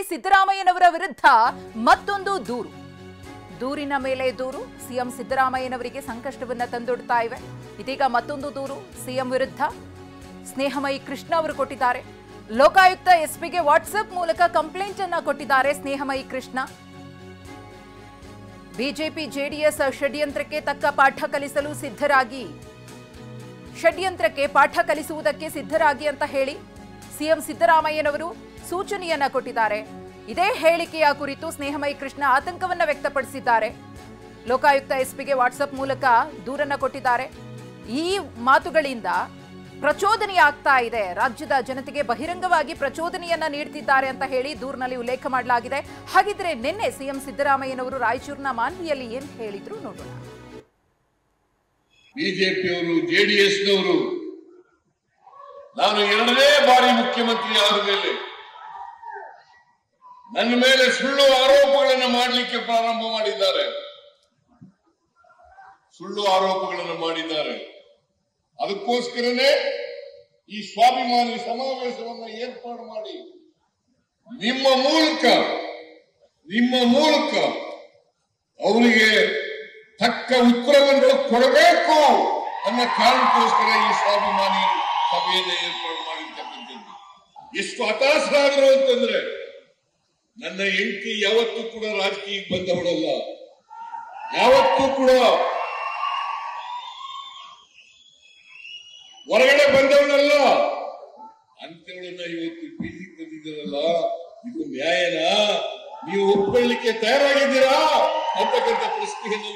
ಸಿದ್ದರಾಮಯ್ಯನವರ ವಿರುದ್ಧ ಮತ್ತೊಂದು ದೂರು. ದೂರಿನ ಮೇಲೆ ದೂರು ಸಿಎಂ ಸಿದ್ದರಾಮಯ್ಯನವರಿಗೆ ಸಂಕಷ್ಟವನ್ನ ತಂದೊಡ್ತಾ ಇವೆ. ಇದೀಗ ಮತ್ತೊಂದು ದೂರು ಸಿಎಂ ವಿರುದ್ಧ ಸ್ನೇಹಮಯಿ ಕೃಷ್ಣ ಅವರು ಕೊಟ್ಟಿದ್ದಾರೆ. ಲೋಕಾಯುಕ್ತ ಎಸ್ಪಿಗೆ ವಾಟ್ಸ್ಆಪ್ ಮೂಲಕ ಕಂಪ್ಲೇಂಟ್ ಅನ್ನ ಕೊಟ್ಟಿದ್ದಾರೆ ಸ್ನೇಹಮಯಿ ಕೃಷ್ಣ. ಬಿಜೆಪಿ ಜೆಡಿಎಸ್ ಷಡ್ಯಂತ್ರಕ್ಕೆ ತಕ್ಕ ಪಾಠ ಕಲಿಸಲು ಸಿದ್ಧರಾಗಿ, ಷಡ್ಯಂತ್ರಕ್ಕೆ ಪಾಠ ಕಲಿಸುವುದಕ್ಕೆ ಸಿದ್ಧರಾಗಿ ಅಂತ ಹೇಳಿ ಸಿಎಂ ಸಿದ್ದರಾಮಯ್ಯನವರು ಸೂಚನೆಯನ್ನ ಕೊಟ್ಟಿದ್ದಾರೆ. ಇದೇ ಹೇಳಿಕೆಯ ಕುರಿತು ಸ್ನೇಹಮಯಿ ಕೃಷ್ಣ ಆತಂಕವನ್ನ ವ್ಯಕ್ತಪಡಿಸಿದ್ದಾರೆ. ಲೋಕಾಯುಕ್ತ ಎಸ್ಪಿಗೆ ವಾಟ್ಸ್ಆಪ್ ಮೂಲಕ ದೂರನ್ನ ಕೊಟ್ಟಿದ್ದಾರೆ. ಈ ಮಾತುಗಳಿಂದ ಪ್ರಚೋದನೆ ಆಗ್ತಾ ಇದೆ, ರಾಜ್ಯದ ಜನತೆಗೆ ಬಹಿರಂಗವಾಗಿ ಪ್ರಚೋದನೆಯನ್ನ ನೀಡುತ್ತಿದ್ದಾರೆ ಅಂತ ಹೇಳಿ ದೂರಿನಲ್ಲಿ ಉಲ್ಲೇಖ ಮಾಡಲಾಗಿದೆ. ಹಾಗಿದ್ರೆ ನಿನ್ನೆ ಸಿಎಂ ಸಿದ್ದರಾಮಯ್ಯನವರು ರಾಯಚೂರಿನ ಮಾನ್ವಿಯಲ್ಲಿ ಏನ್ ಹೇಳಿದ್ರು ನೋಡೋಣ. ಬಿಜೆಪಿಯವರು ಜೆಡಿಎಸ್ನವರು ನಾನು 2ನೇ ಬಾರಿ ಮುಖ್ಯಮಂತ್ರಿ ಆದ ಮೇಲೆ ನನ್ನ ಮೇಲೆ ಸುಳ್ಳು ಆರೋಪಗಳನ್ನು ಮಾಡಲಿಕ್ಕೆ ಪ್ರಾರಂಭ ಮಾಡಿದ್ದಾರೆ. ಸುಳ್ಳು ಆರೋಪಗಳನ್ನು ಮಾಡಿದ್ದಾರೆ. ಅದಕ್ಕೋಸ್ಕರನೇ ಈ ಸ್ವಾಭಿಮಾನಿ ಸಮಾವೇಶವನ್ನು ಏರ್ಪಾಡು ಮಾಡಿ ನಿಮ್ಮ ಮೂಲಕ ಅವರಿಗೆ ತಕ್ಕ ಉತ್ತರವನ್ನು ಕೊಡಬೇಕು ಅನ್ನೋ ಕಾರಣಕ್ಕೋಸ್ಕರ ಈ ಸ್ವಾಭಿಮಾನಿ ಸಭೆಯನ್ನು ಏರ್ಪಾಡು ಮಾಡಿರ್ತಕ್ಕಂಥದ್ದು. ಎಷ್ಟು ಹತಾಶರಾದರು ಅಂತಂದ್ರೆ, ನನ್ನ ಹೆಂಡತಿ ಯಾವತ್ತೂ ಕೂಡ ರಾಜಕೀಯಕ್ಕೆ ಬಂದವಳಲ್ಲ, ಯಾವತ್ತೂ ಕೂಡ ಹೊರಗಡೆ ಬಂದವಳಲ್ಲ. ಅಂತವಳನ್ನ ಇವತ್ತು ಬೀದಿಗೆ ಬಂದಿದ್ದಾರಲ್ಲ, ಇದು ನ್ಯಾಯನಾ? ನೀವು ಒಪ್ಕೊಳ್ಳಿಕ್ಕೆ ತಯಾರಾಗಿದ್ದೀರಾ ಅಂತಕ್ಕಂಥ ಪ್ರಶ್ನೆಯನ್ನು